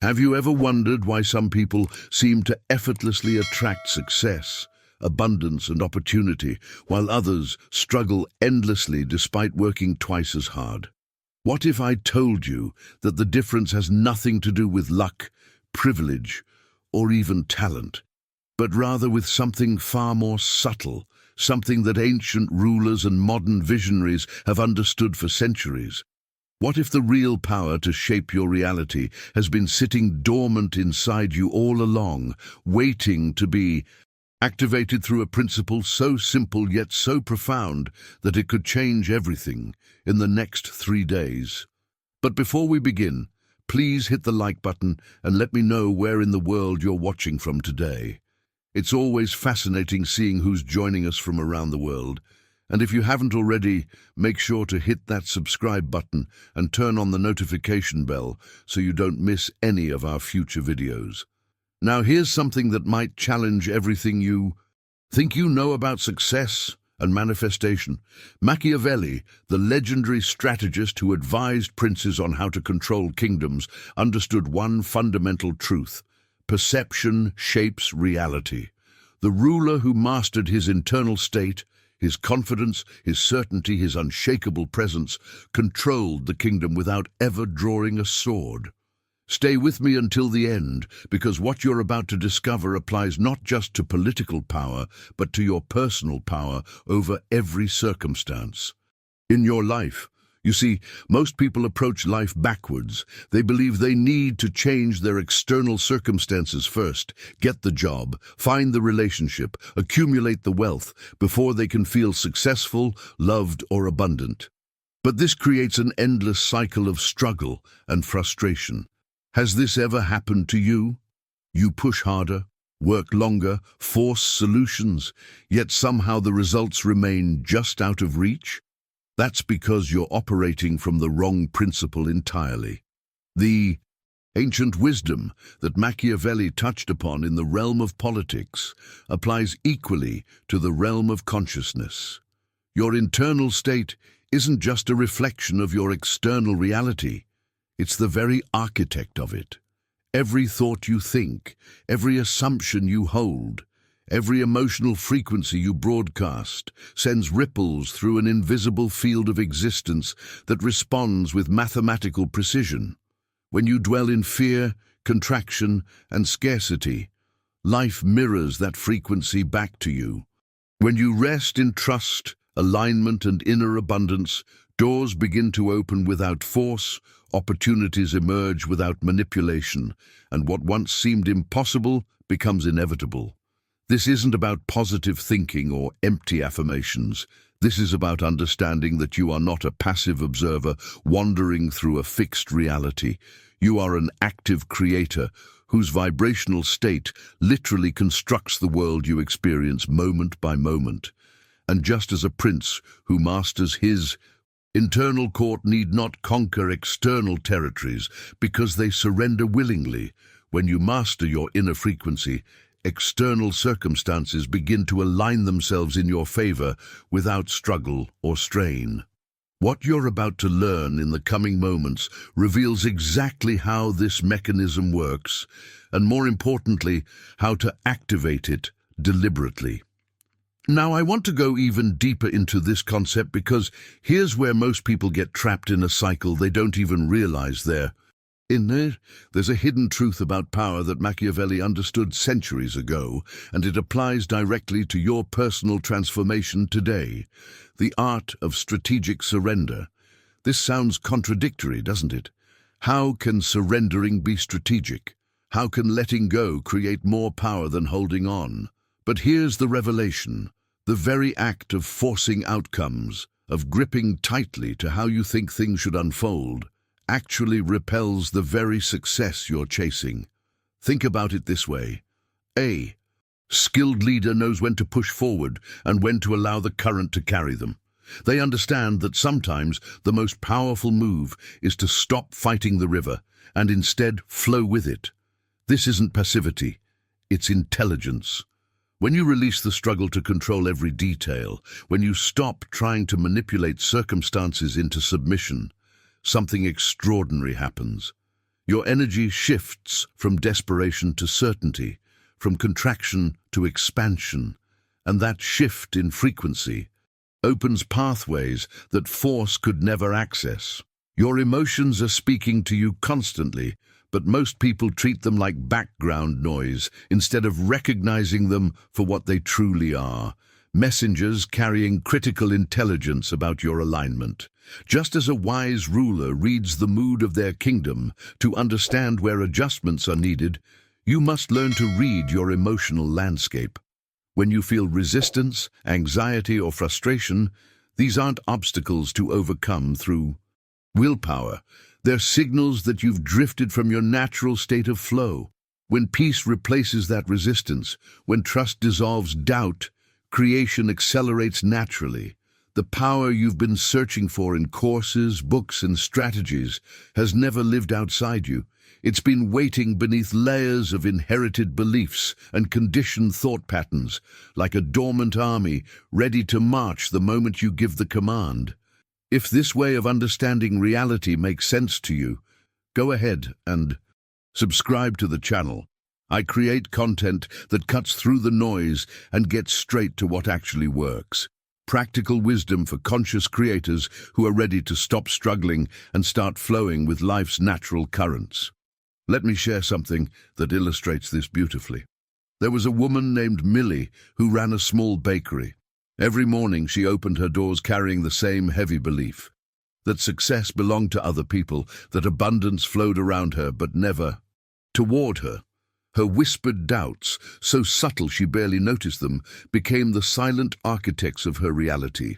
Have you ever wondered why some people seem to effortlessly attract success, abundance, and opportunity, while others struggle endlessly despite working twice as hard? What if I told you that the difference has nothing to do with luck, privilege, or even talent, but rather with something far more subtle, something that ancient rulers and modern visionaries have understood for centuries? What if the real power to shape your reality has been sitting dormant inside you all along, waiting to be activated through a principle so simple yet so profound that it could change everything in the next 3 days? But before we begin, please hit the like button and let me know where in the world you're watching from today. It's always fascinating seeing who's joining us from around the world. And if you haven't already, make sure to hit that subscribe button and turn on the notification bell so you don't miss any of our future videos. Now here's something that might challenge everything you think you know about success and manifestation. Machiavelli, the legendary strategist who advised princes on how to control kingdoms, understood one fundamental truth: perception shapes reality. The ruler who mastered his internal state, his confidence, his certainty, his unshakable presence, controlled the kingdom without ever drawing a sword. Stay with me until the end, because what you're about to discover applies not just to political power, but to your personal power over every circumstance. In your life, you see, most people approach life backwards. They believe they need to change their external circumstances first, get the job, find the relationship, accumulate the wealth, before they can feel successful, loved, or abundant. But this creates an endless cycle of struggle and frustration. Has this ever happened to you? You push harder, work longer, force solutions, yet somehow the results remain just out of reach? That's because you're operating from the wrong principle entirely. The ancient wisdom that Machiavelli touched upon in the realm of politics applies equally to the realm of consciousness. Your internal state isn't just a reflection of your external reality. It's the very architect of it. Every thought you think, every assumption you hold, every emotional frequency you broadcast sends ripples through an invisible field of existence that responds with mathematical precision. When you dwell in fear, contraction, and scarcity, life mirrors that frequency back to you. When you rest in trust, alignment, and inner abundance, doors begin to open without force, opportunities emerge without manipulation, and what once seemed impossible becomes inevitable. This isn't about positive thinking or empty affirmations. This is about understanding that you are not a passive observer wandering through a fixed reality. You are an active creator whose vibrational state literally constructs the world you experience moment by moment. And just as a prince who masters his internal court need not conquer external territories because they surrender willingly, when you master your inner frequency, external circumstances begin to align themselves in your favor without struggle or strain. What you're about to learn in the coming moments reveals exactly how this mechanism works, and more importantly, how to activate it deliberately. Now, I want to go even deeper into this concept because here's where most people get trapped in a cycle they don't even realize they're in there. There's a hidden truth about power that Machiavelli understood centuries ago, and it applies directly to your personal transformation today. The art of strategic surrender. This sounds contradictory, doesn't it? How can surrendering be strategic? How can letting go create more power than holding on? But here's the revelation. The very act of forcing outcomes, of gripping tightly to how you think things should unfold, actually repels the very success you're chasing. Think about it this way. A skilled leader knows when to push forward and when to allow the current to carry them. They understand that sometimes the most powerful move is to stop fighting the river and instead flow with it. This isn't passivity, it's intelligence. When you release the struggle to control every detail, when you stop trying to manipulate circumstances into submission, something extraordinary happens. Your energy shifts from desperation to certainty, from contraction to expansion, and that shift in frequency opens pathways that force could never access. Your emotions are speaking to you constantly, but most people treat them like background noise instead of recognizing them for what they truly are: messengers carrying critical intelligence about your alignment. Just as a wise ruler reads the mood of their kingdom to understand where adjustments are needed, you must learn to read your emotional landscape. When you feel resistance, anxiety, or frustration, these aren't obstacles to overcome through willpower. They're signals that you've drifted from your natural state of flow. When peace replaces that resistance, when trust dissolves doubt, creation accelerates naturally. The power you've been searching for in courses, books, and strategies has never lived outside you. It's been waiting beneath layers of inherited beliefs and conditioned thought patterns, like a dormant army ready to march the moment you give the command. If this way of understanding reality makes sense to you, go ahead and subscribe to the channel. I create content that cuts through the noise and gets straight to what actually works. Practical wisdom for conscious creators who are ready to stop struggling and start flowing with life's natural currents. Let me share something that illustrates this beautifully. There was a woman named Millie who ran a small bakery. Every morning she opened her doors carrying the same heavy belief: that success belonged to other people, that abundance flowed around her but never toward her. Her whispered doubts, so subtle she barely noticed them, became the silent architects of her reality.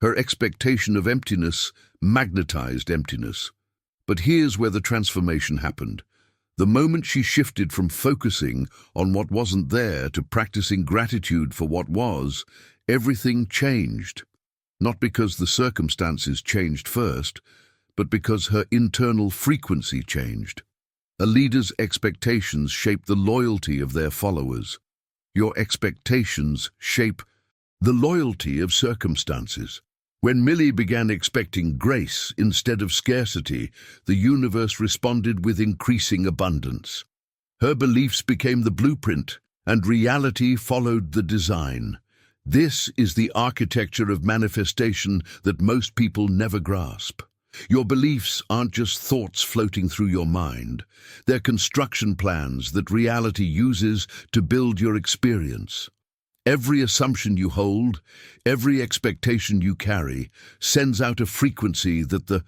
Her expectation of emptiness magnetized emptiness. But here's where the transformation happened. The moment she shifted from focusing on what wasn't there to practicing gratitude for what was, everything changed. Not because the circumstances changed first, but because her internal frequency changed. A leader's expectations shape the loyalty of their followers. Your expectations shape the loyalty of circumstances. When Millie began expecting grace instead of scarcity, the universe responded with increasing abundance. Her beliefs became the blueprint, and reality followed the design. This is the architecture of manifestation that most people never grasp. Your beliefs aren't just thoughts floating through your mind. They're construction plans that reality uses to build your experience. Every assumption you hold, every expectation you carry, sends out a frequency that the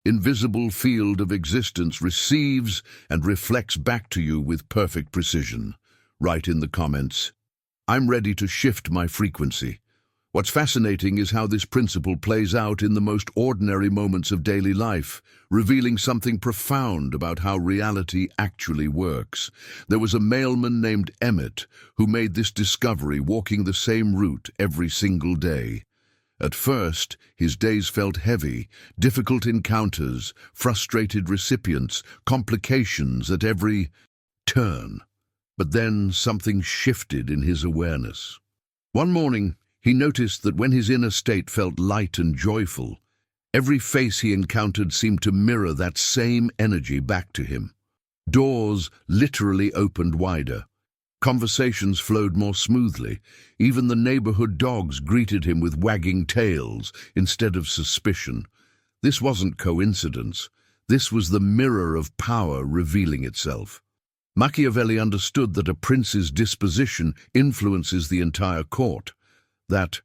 invisible field of existence receives and reflects back to you with perfect precision. Write in the comments, "I'm ready to shift my frequency." What's fascinating is how this principle plays out in the most ordinary moments of daily life, revealing something profound about how reality actually works. There was a mailman named Emmett who made this discovery walking the same route every single day. At first, his days felt heavy: difficult encounters, frustrated recipients, complications at every turn. But then something shifted in his awareness. One morning, he noticed that when his inner state felt light and joyful, every face he encountered seemed to mirror that same energy back to him. Doors literally opened wider. Conversations flowed more smoothly. Even the neighborhood dogs greeted him with wagging tails instead of suspicion. This wasn't coincidence. This was the mirror of power revealing itself. Machiavelli understood that a prince's disposition influences the entire court. That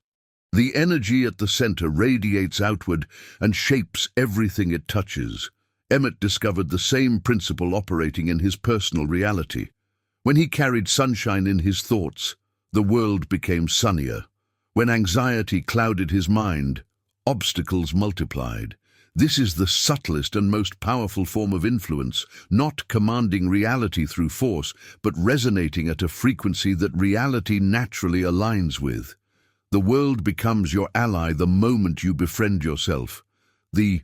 the energy at the center radiates outward and shapes everything it touches. Emmett discovered the same principle operating in his personal reality. When he carried sunshine in his thoughts, the world became sunnier. When anxiety clouded his mind, obstacles multiplied. This is the subtlest and most powerful form of influence, not commanding reality through force, but resonating at a frequency that reality naturally aligns with. The world becomes your ally the moment you befriend yourself, the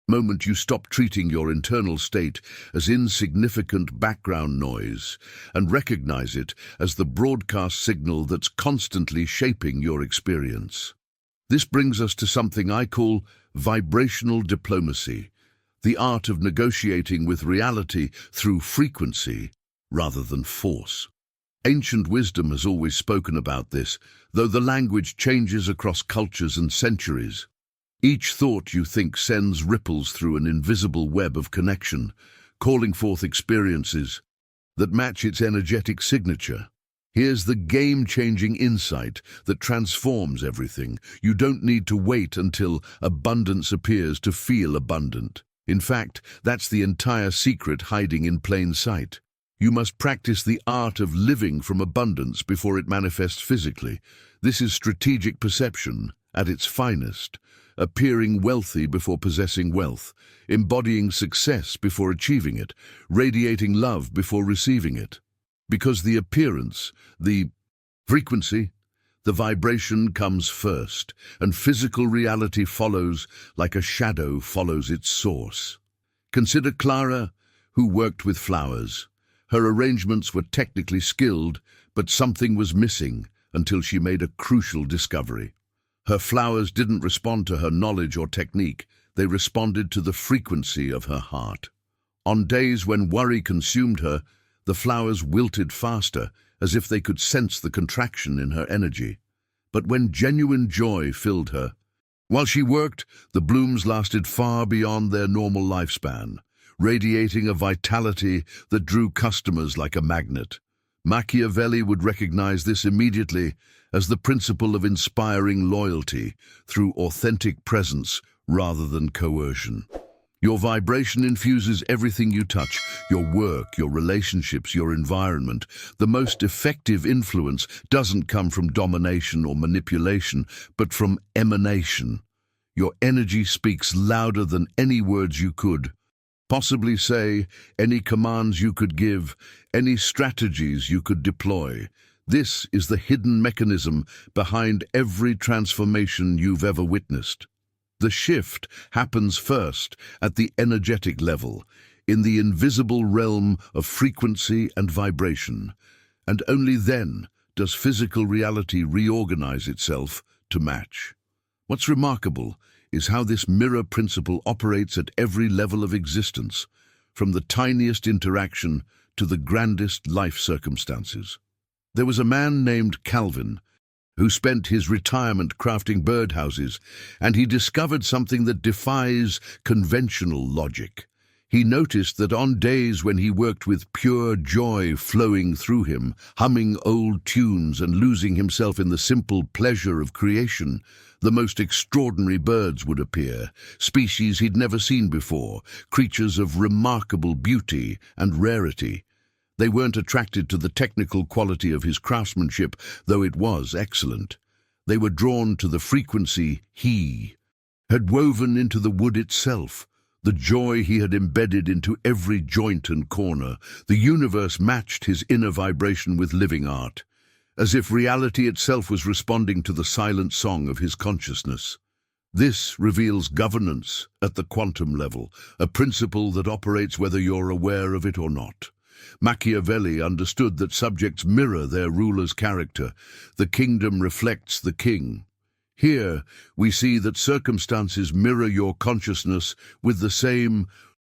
moment you stop treating your internal state as insignificant background noise and recognize it as the broadcast signal that's constantly shaping your experience. This brings us to something I call vibrational diplomacy, the art of negotiating with reality through frequency rather than force. Ancient wisdom has always spoken about this, though the language changes across cultures and centuries. Each thought you think sends ripples through an invisible web of connection, calling forth experiences that match its energetic signature. Here's the game-changing insight that transforms everything. You don't need to wait until abundance appears to feel abundant. In fact, that's the entire secret hiding in plain sight. You must practice the art of living from abundance before it manifests physically. This is strategic perception at its finest, appearing wealthy before possessing wealth, embodying success before achieving it, radiating love before receiving it. Because the appearance, the frequency, the vibration comes first, and physical reality follows like a shadow follows its source. Consider Clara, who worked with flowers. Her arrangements were technically skilled, but something was missing until she made a crucial discovery. Her flowers didn't respond to her knowledge or technique, they responded to the frequency of her heart. On days when worry consumed her, the flowers wilted faster, as if they could sense the contraction in her energy. But when genuine joy filled her, while she worked, the blooms lasted far beyond their normal lifespan, radiating a vitality that drew customers like a magnet. Machiavelli would recognize this immediately as the principle of inspiring loyalty through authentic presence rather than coercion. Your vibration infuses everything you touch, your work, your relationships, your environment. The most effective influence doesn't come from domination or manipulation, but from emanation. Your energy speaks louder than any words you could possibly say, any commands you could give, any strategies you could deploy. This is the hidden mechanism behind every transformation you've ever witnessed. The shift happens first at the energetic level, in the invisible realm of frequency and vibration, and only then does physical reality reorganize itself to match. What's remarkable is how this mirror principle operates at every level of existence, from the tiniest interaction to the grandest life circumstances. There was a man named Calvin who spent his retirement crafting birdhouses, and he discovered something that defies conventional logic. He noticed that on days when he worked with pure joy flowing through him, humming old tunes and losing himself in the simple pleasure of creation, the most extraordinary birds would appear, species he'd never seen before, creatures of remarkable beauty and rarity. They weren't attracted to the technical quality of his craftsmanship, though it was excellent. They were drawn to the frequency he had woven into the wood itself, the joy he had embedded into every joint and corner. The universe matched his inner vibration with living art, as if reality itself was responding to the silent song of his consciousness. This reveals governance at the quantum level, a principle that operates whether you're aware of it or not. Machiavelli understood that subjects mirror their ruler's character. The kingdom reflects the king. Here, we see that circumstances mirror your consciousness with the same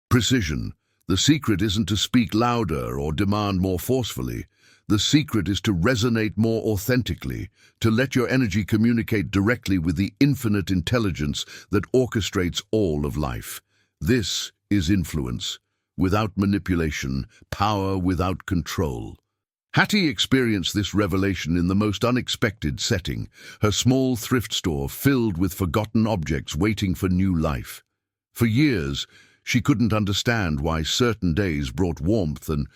precision. The secret isn't to speak louder or demand more forcefully. The secret is to resonate more authentically, to let your energy communicate directly with the infinite intelligence that orchestrates all of life. This is influence, without manipulation, power without control. Hattie experienced this revelation in the most unexpected setting, her small thrift store filled with forgotten objects waiting for new life. For years, she couldn't understand why certain days brought warmth and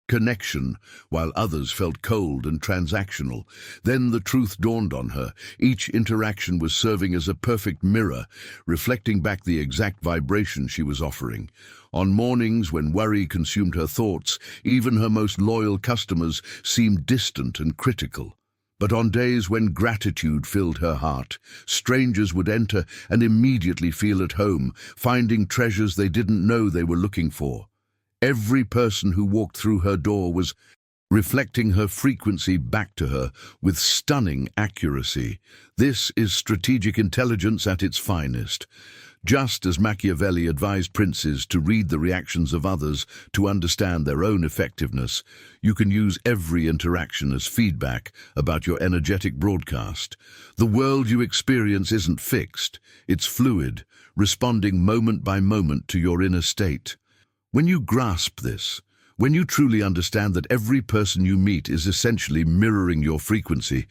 connection, while others felt cold and transactional. Then the truth dawned on her. Each interaction was serving as a perfect mirror, reflecting back the exact vibration she was offering. On mornings when worry consumed her thoughts, even her most loyal customers seemed distant and critical. But on days when gratitude filled her heart, strangers would enter and immediately feel at home, finding treasures they didn't know they were looking for. Every person who walked through her door was reflecting her frequency back to her with stunning accuracy. This is strategic intelligence at its finest. Just as Machiavelli advised princes to read the reactions of others to understand their own effectiveness, you can use every interaction as feedback about your energetic broadcast. The world you experience isn't fixed, it's fluid, responding moment by moment to your inner state. When you grasp this, when you truly understand that every person you meet is essentially mirroring your frequency,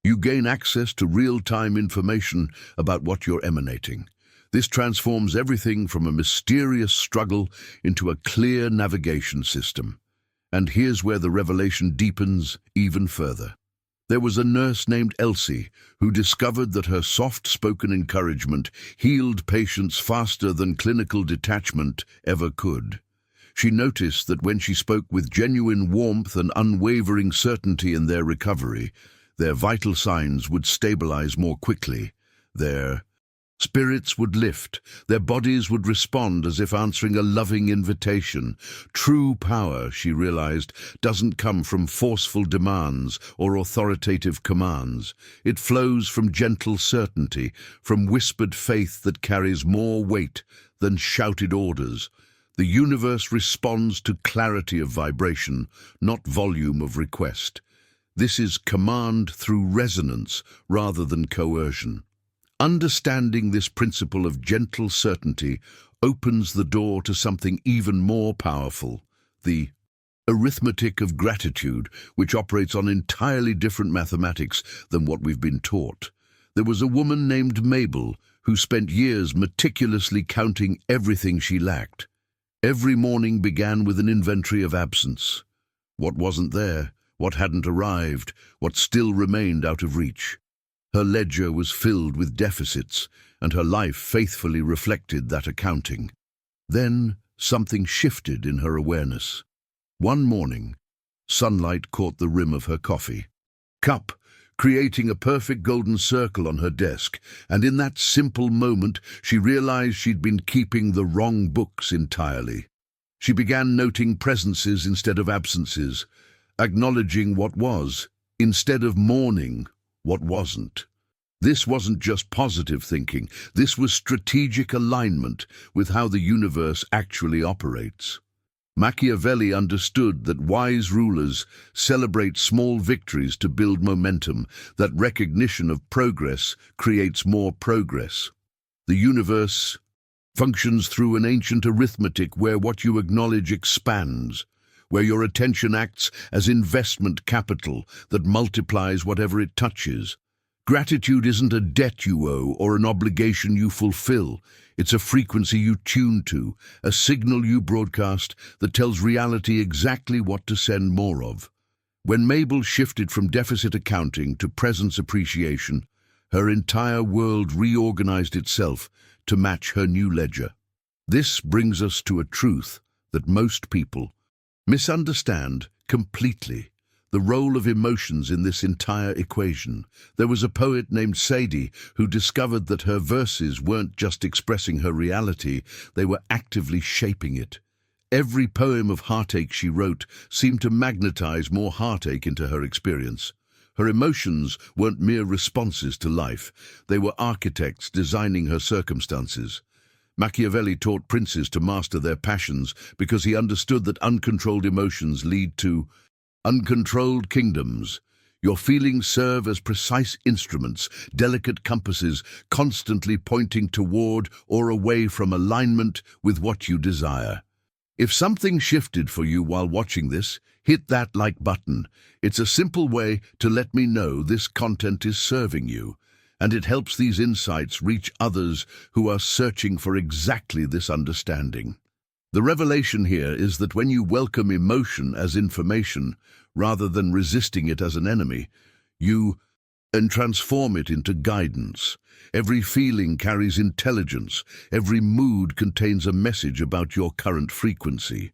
you gain access to real-time information about what you're emanating. This transforms everything from a mysterious struggle into a clear navigation system. And here's where the revelation deepens even further. There was a nurse named Elsie who discovered that her soft-spoken encouragement healed patients faster than clinical detachment ever could. She noticed that when she spoke with genuine warmth and unwavering certainty in their recovery, their vital signs would stabilize more quickly. Their spirits would lift, their bodies would respond as if answering a loving invitation. True power, she realized, doesn't come from forceful demands or authoritative commands. It flows from gentle certainty, from whispered faith that carries more weight than shouted orders. The universe responds to clarity of vibration, not volume of request. This is command through resonance rather than coercion. Understanding this principle of gentle certainty opens the door to something even more powerful, the arithmetic of gratitude, which operates on entirely different mathematics than what we've been taught. There was a woman named Mabel who spent years meticulously counting everything she lacked. Every morning began with an inventory of absence. What wasn't there, what hadn't arrived, what still remained out of reach. Her ledger was filled with deficits, and her life faithfully reflected that accounting. Then something shifted in her awareness. One morning, sunlight caught the rim of her coffee cup, creating a perfect golden circle on her desk, and in that simple moment she realized she'd been keeping the wrong books entirely. She began noting presences instead of absences, acknowledging what was, instead of mourning what wasn't. This wasn't just positive thinking, this was strategic alignment with how the universe actually operates. Machiavelli understood that wise rulers celebrate small victories to build momentum, that recognition of progress creates more progress. The universe functions through an ancient arithmetic where what you acknowledge expands, where your attention acts as investment capital that multiplies whatever it touches. Gratitude isn't a debt you owe or an obligation you fulfill. It's a frequency you tune to, a signal you broadcast that tells reality exactly what to send more of. When Mabel shifted from deficit accounting to presence appreciation, her entire world reorganized itself to match her new ledger. This brings us to a truth that most people misunderstand completely: the role of emotions in this entire equation. There was a poet named Sadie who discovered that her verses weren't just expressing her reality, they were actively shaping it. Every poem of heartache she wrote seemed to magnetize more heartache into her experience. Her emotions weren't mere responses to life, they were architects designing her circumstances. Machiavelli taught princes to master their passions because he understood that uncontrolled emotions lead to uncontrolled kingdoms. Your feelings serve as precise instruments, delicate compasses, constantly pointing toward or away from alignment with what you desire. If something shifted for you while watching this, hit that like button. It's a simple way to let me know this content is serving you, and it helps these insights reach others who are searching for exactly this understanding. The revelation here is that when you welcome emotion as information, rather than resisting it as an enemy, you transform it into guidance. Every feeling carries intelligence. Every mood contains a message about your current frequency.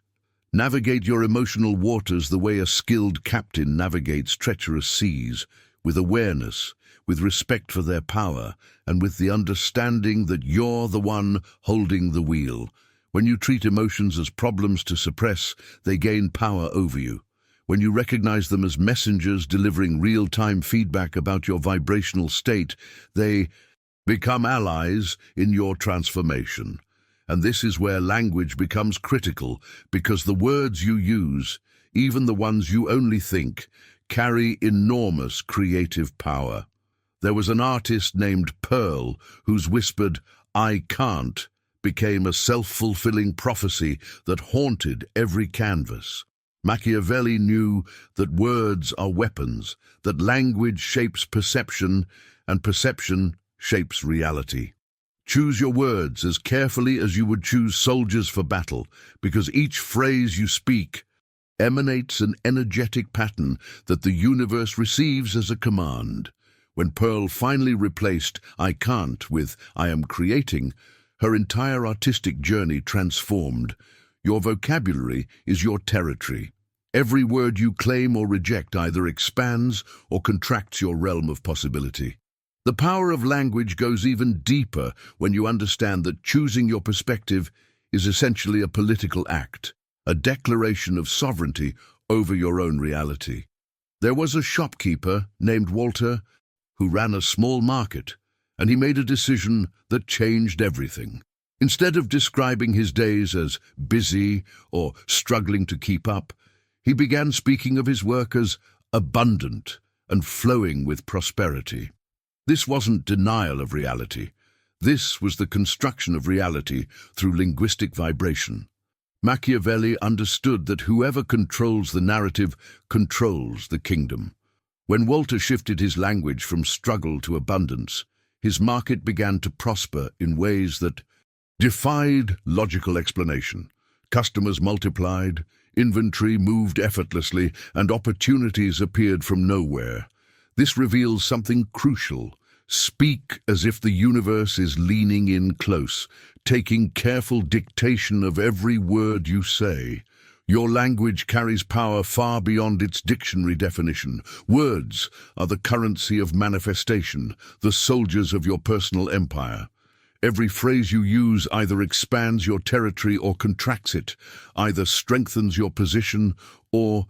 Navigate your emotional waters the way a skilled captain navigates treacherous seas, with awareness, with respect for their power, and with the understanding that you're the one holding the wheel. When you treat emotions as problems to suppress, they gain power over you. When you recognize them as messengers delivering real-time feedback about your vibrational state, they become allies in your transformation. And this is where language becomes critical, because the words you use, even the ones you only think, carry enormous creative power. There was an artist named Pearl whose whispered, "I can't," became a self-fulfilling prophecy that haunted every canvas. Machiavelli knew that words are weapons, that language shapes perception, and perception shapes reality. Choose your words as carefully as you would choose soldiers for battle, because each phrase you speak emanates an energetic pattern that the universe receives as a command. When Pearl finally replaced "I can't" with "I am creating," her entire artistic journey transformed. Your vocabulary is your territory. Every word you claim or reject either expands or contracts your realm of possibility. The power of language goes even deeper when you understand that choosing your perspective is essentially a political act, a declaration of sovereignty over your own reality. There was a shopkeeper named Walter who ran a small market, and he made a decision that changed everything. Instead of describing his days as busy or struggling to keep up, he began speaking of his work as abundant and flowing with prosperity. This wasn't denial of reality. This was the construction of reality through linguistic vibration. Machiavelli understood that whoever controls the narrative controls the kingdom. When Walter shifted his language from struggle to abundance, his market began to prosper in ways that defied logical explanation. Customers multiplied, inventory moved effortlessly, and opportunities appeared from nowhere. This reveals something crucial. Speak as if the universe is leaning in close, taking careful dictation of every word you say. Your language carries power far beyond its dictionary definition. Words are the currency of manifestation, the soldiers of your personal empire. Every phrase you use either expands your territory or contracts it, either strengthens your position or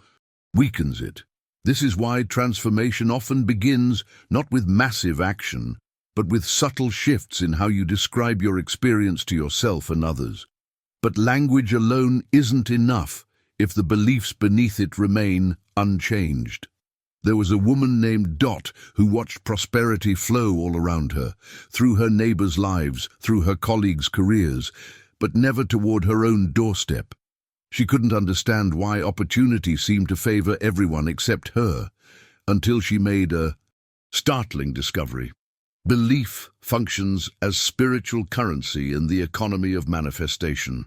weakens it. This is why transformation often begins not with massive action, but with subtle shifts in how you describe your experience to yourself and others. But language alone isn't enough if the beliefs beneath it remain unchanged. There was a woman named Dot who watched prosperity flow all around her, through her neighbors' lives, through her colleagues' careers, but never toward her own doorstep. She couldn't understand why opportunity seemed to favor everyone except her, until she made a startling discovery. Belief functions as spiritual currency in the economy of manifestation.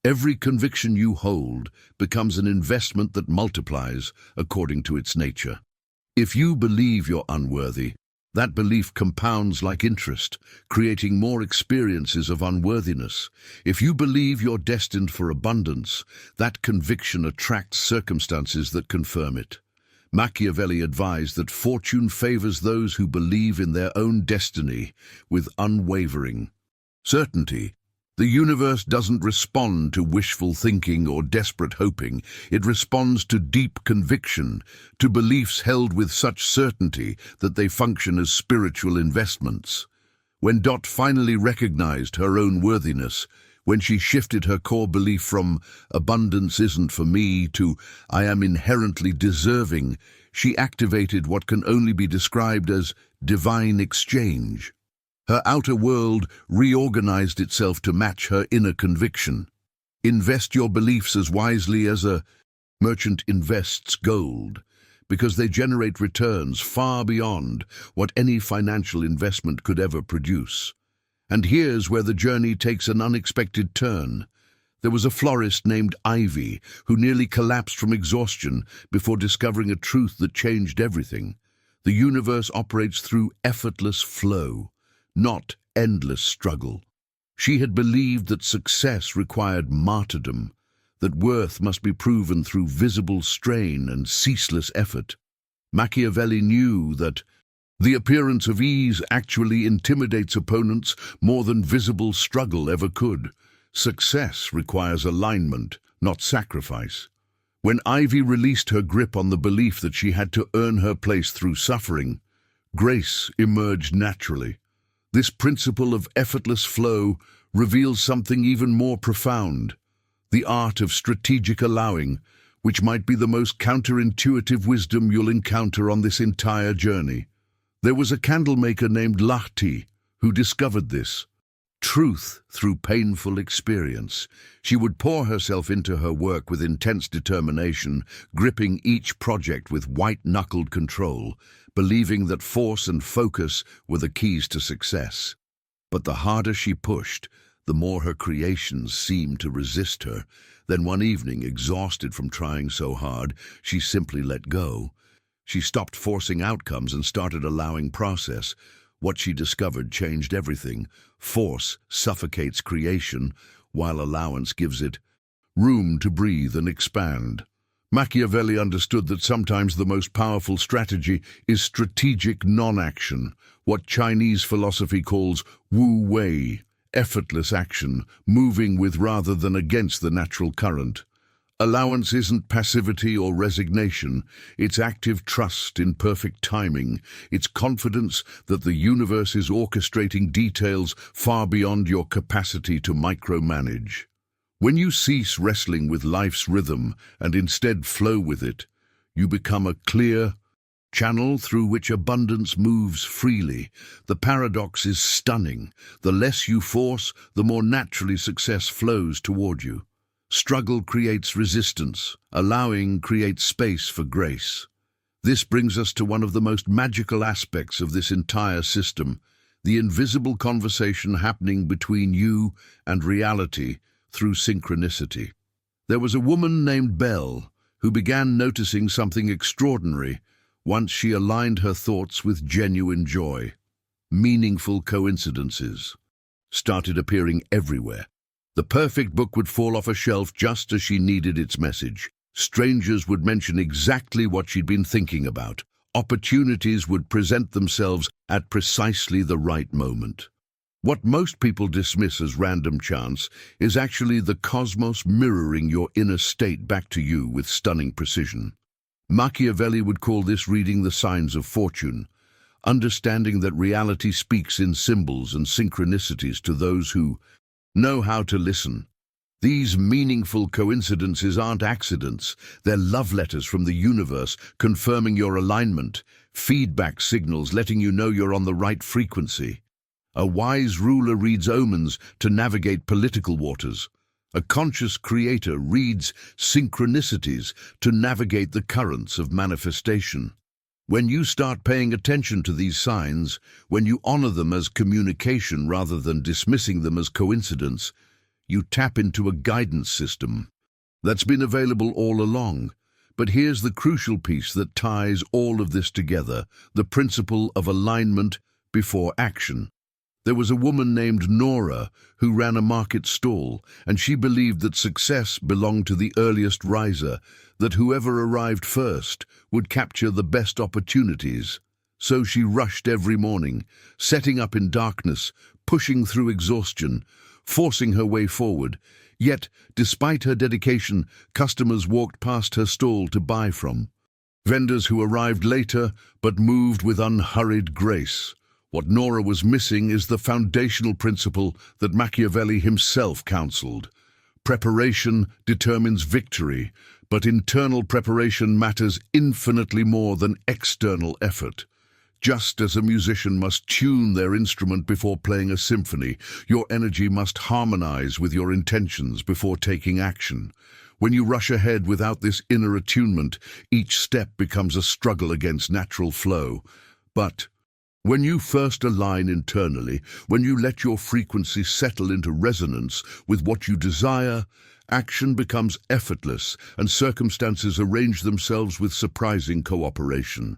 Every conviction you hold becomes an investment that multiplies according to its nature. If you believe you're unworthy, that belief compounds like interest, creating more experiences of unworthiness. If you believe you're destined for abundance, that conviction attracts circumstances that confirm it. Machiavelli advised that fortune favors those who believe in their own destiny with unwavering certainty. The universe doesn't respond to wishful thinking or desperate hoping. It responds to deep conviction, to beliefs held with such certainty that they function as spiritual investments. When Dot finally recognized her own worthiness, when she shifted her core belief from "abundance isn't for me" to "I am inherently deserving," she activated what can only be described as divine exchange. Her outer world reorganized itself to match her inner conviction. Invest your beliefs as wisely as a merchant invests gold, because they generate returns far beyond what any financial investment could ever produce. And here's where the journey takes an unexpected turn. There was a florist named Ivy who nearly collapsed from exhaustion before discovering a truth that changed everything. The universe operates through effortless flow, not endless struggle. She had believed that success required martyrdom, that worth must be proven through visible strain and ceaseless effort. Machiavelli knew that the appearance of ease actually intimidates opponents more than visible struggle ever could. Success requires alignment, not sacrifice. When Ivy released her grip on the belief that she had to earn her place through suffering, grace emerged naturally. This principle of effortless flow reveals something even more profound: the art of strategic allowing, which might be the most counterintuitive wisdom you'll encounter on this entire journey. There was a candlemaker named Lahti who discovered this truth through painful experience. She would pour herself into her work with intense determination, gripping each project with white-knuckled control, believing that force and focus were the keys to success. But the harder she pushed, the more her creations seemed to resist her. Then one evening, exhausted from trying so hard, she simply let go. She stopped forcing outcomes and started allowing process. What she discovered changed everything. Force suffocates creation, while allowance gives it room to breathe and expand. Machiavelli understood that sometimes the most powerful strategy is strategic non-action, what Chinese philosophy calls wu wei, effortless action, moving with rather than against the natural current. Allowance isn't passivity or resignation, it's active trust in perfect timing. It's confidence that the universe is orchestrating details far beyond your capacity to micromanage. When you cease wrestling with life's rhythm and instead flow with it, you become a clear channel through which abundance moves freely. The paradox is stunning. The less you force, the more naturally success flows toward you. Struggle creates resistance. Allowing creates space for grace. This brings us to one of the most magical aspects of this entire system, the invisible conversation happening between you and reality through synchronicity. There was a woman named Belle who began noticing something extraordinary once she aligned her thoughts with genuine joy. Meaningful coincidences started appearing everywhere. The perfect book would fall off a shelf just as she needed its message. Strangers would mention exactly what she'd been thinking about. Opportunities would present themselves at precisely the right moment. What most people dismiss as random chance is actually the cosmos mirroring your inner state back to you with stunning precision. Machiavelli would call this reading the signs of fortune, understanding that reality speaks in symbols and synchronicities to those who know how to listen. These meaningful coincidences aren't accidents, they're love letters from the universe confirming your alignment, feedback signals letting you know you're on the right frequency. A wise ruler reads omens to navigate political waters. A conscious creator reads synchronicities to navigate the currents of manifestation. When you start paying attention to these signs, when you honor them as communication rather than dismissing them as coincidence, you tap into a guidance system that's been available all along. But here's the crucial piece that ties all of this together, the principle of alignment before action. There was a woman named Nora who ran a market stall, and she believed that success belonged to the earliest riser, that whoever arrived first would capture the best opportunities. So she rushed every morning, setting up in darkness, pushing through exhaustion, forcing her way forward. Yet, despite her dedication, customers walked past her stall to buy from. Vendors who arrived later but moved with unhurried grace. What Nora was missing is the foundational principle that Machiavelli himself counseled. Preparation determines victory, but internal preparation matters infinitely more than external effort. Just as a musician must tune their instrument before playing a symphony, your energy must harmonize with your intentions before taking action. When you rush ahead without this inner attunement, each step becomes a struggle against natural flow. But when you first align internally, when you let your frequency settle into resonance with what you desire, action becomes effortless and circumstances arrange themselves with surprising cooperation.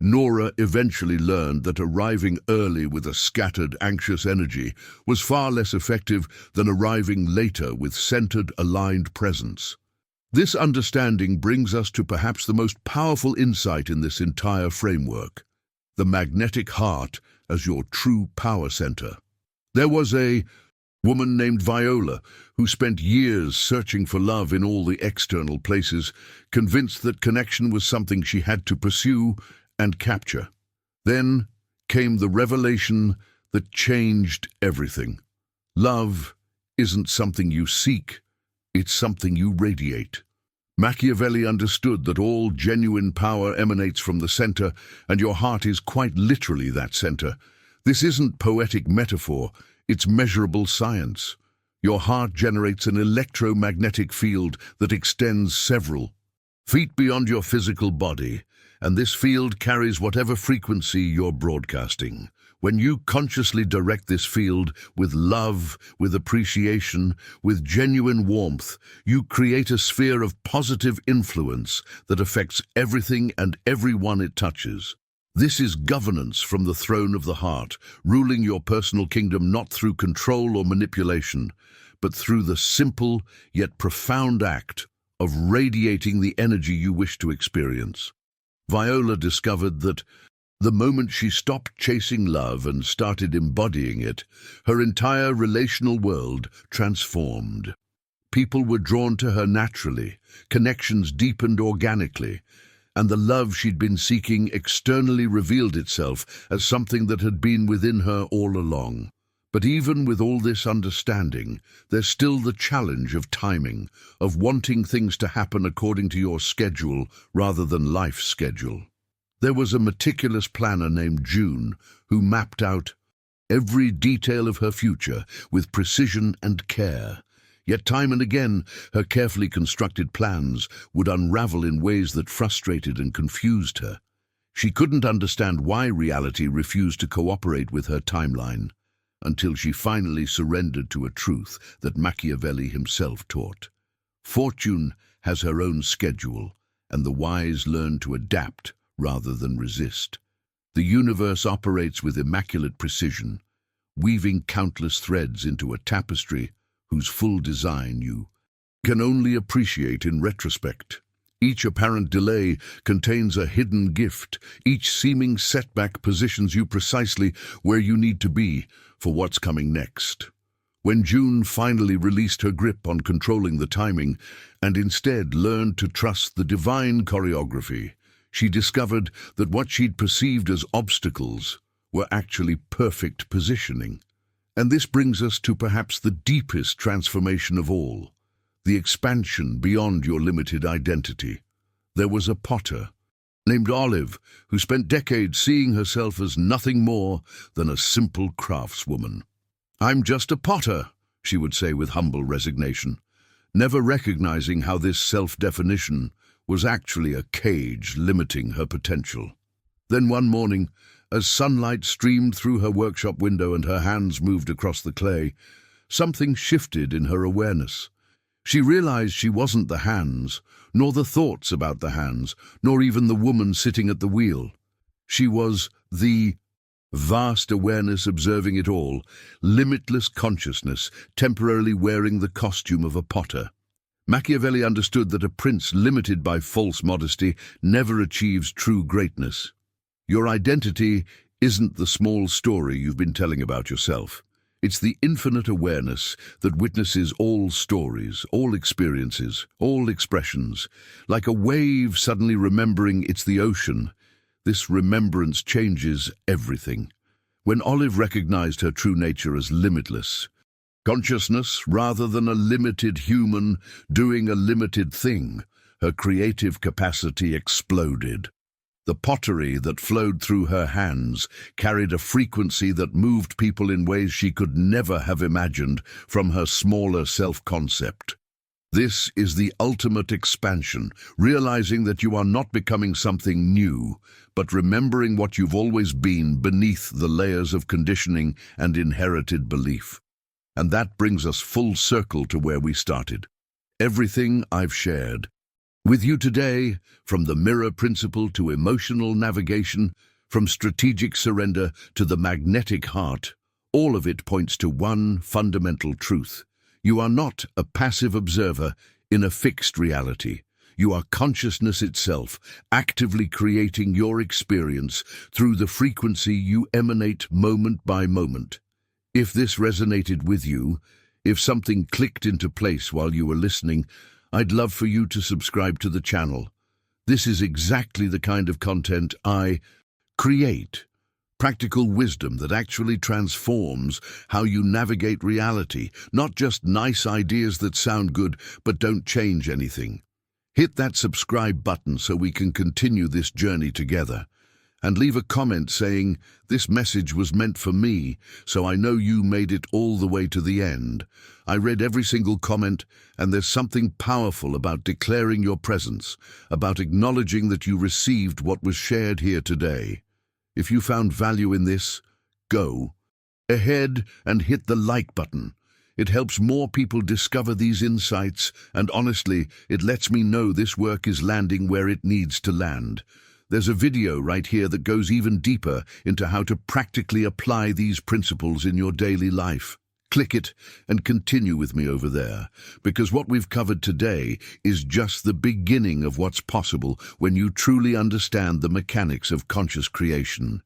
Nora eventually learned that arriving early with a scattered, anxious energy was far less effective than arriving later with centered, aligned presence. This understanding brings us to perhaps the most powerful insight in this entire framework: the magnetic heart as your true power center. There was a woman named Viola who spent years searching for love in all the external places, convinced that connection was something she had to pursue and capture. Then came the revelation that changed everything. Love isn't something you seek, it's something you radiate. Machiavelli understood that all genuine power emanates from the center, and your heart is quite literally that center. This isn't poetic metaphor, it's measurable science. Your heart generates an electromagnetic field that extends several feet beyond your physical body, and this field carries whatever frequency you're broadcasting. When you consciously direct this field with love, with appreciation, with genuine warmth, you create a sphere of positive influence that affects everything and everyone it touches. This is governance from the throne of the heart, ruling your personal kingdom not through control or manipulation, but through the simple yet profound act of radiating the energy you wish to experience. Viola discovered that the moment she stopped chasing love and started embodying it, her entire relational world transformed. People were drawn to her naturally, connections deepened organically, and the love she'd been seeking externally revealed itself as something that had been within her all along. But even with all this understanding, there's still the challenge of timing, of wanting things to happen according to your schedule rather than life's schedule. There was a meticulous planner named June who mapped out every detail of her future with precision and care. Yet time and again, her carefully constructed plans would unravel in ways that frustrated and confused her. She couldn't understand why reality refused to cooperate with her timeline, until she finally surrendered to a truth that Machiavelli himself taught. Fortune has her own schedule, and the wise learn to adapt rather than resist. The universe operates with immaculate precision, weaving countless threads into a tapestry whose full design you can only appreciate in retrospect. Each apparent delay contains a hidden gift. Each seeming setback positions you precisely where you need to be for what's coming next. When June finally released her grip on controlling the timing and instead learned to trust the divine choreography, she discovered that what she'd perceived as obstacles were actually perfect positioning. And this brings us to perhaps the deepest transformation of all, the expansion beyond your limited identity. There was a potter named Olive who spent decades seeing herself as nothing more than a simple craftswoman. "I'm just a potter," she would say with humble resignation, never recognizing how this self-definition was actually a cage limiting her potential. Then one morning, as sunlight streamed through her workshop window and her hands moved across the clay, something shifted in her awareness. She realized she wasn't the hands, nor the thoughts about the hands, nor even the woman sitting at the wheel. She was the vast awareness observing it all, limitless consciousness, temporarily wearing the costume of a potter. Machiavelli understood that a prince limited by false modesty never achieves true greatness. Your identity isn't the small story you've been telling about yourself. It's the infinite awareness that witnesses all stories, all experiences, all expressions. Like a wave suddenly remembering it's the ocean, this remembrance changes everything. When Olive recognized her true nature as limitless, consciousness rather than a limited human doing a limited thing, her creative capacity exploded. The pottery that flowed through her hands carried a frequency that moved people in ways she could never have imagined from her smaller self-concept. This is the ultimate expansion, realizing that you are not becoming something new, but remembering what you've always been beneath the layers of conditioning and inherited belief. And that brings us full circle to where we started. Everything I've shared with you today, from the mirror principle to emotional navigation, from strategic surrender to the magnetic heart, all of it points to one fundamental truth. You are not a passive observer in a fixed reality. You are consciousness itself, actively creating your experience through the frequency you emanate moment by moment. If this resonated with you, if something clicked into place while you were listening, I'd love for you to subscribe to the channel. This is exactly the kind of content I create, Practical wisdom that actually transforms how you navigate reality, not just nice ideas that sound good but don't change anything. Hit that subscribe button so we can continue this journey together. And leave a comment saying, "This message was meant for me, so I know you made it all the way to the end." I read every single comment, and there's something powerful about declaring your presence, about acknowledging that you received what was shared here today. If you found value in this, go ahead and hit the like button. It helps more people discover these insights, and honestly, it lets me know this work is landing where it needs to land. There's a video right here that goes even deeper into how to practically apply these principles in your daily life. Click it and continue with me over there, because what we've covered today is just the beginning of what's possible when you truly understand the mechanics of conscious creation.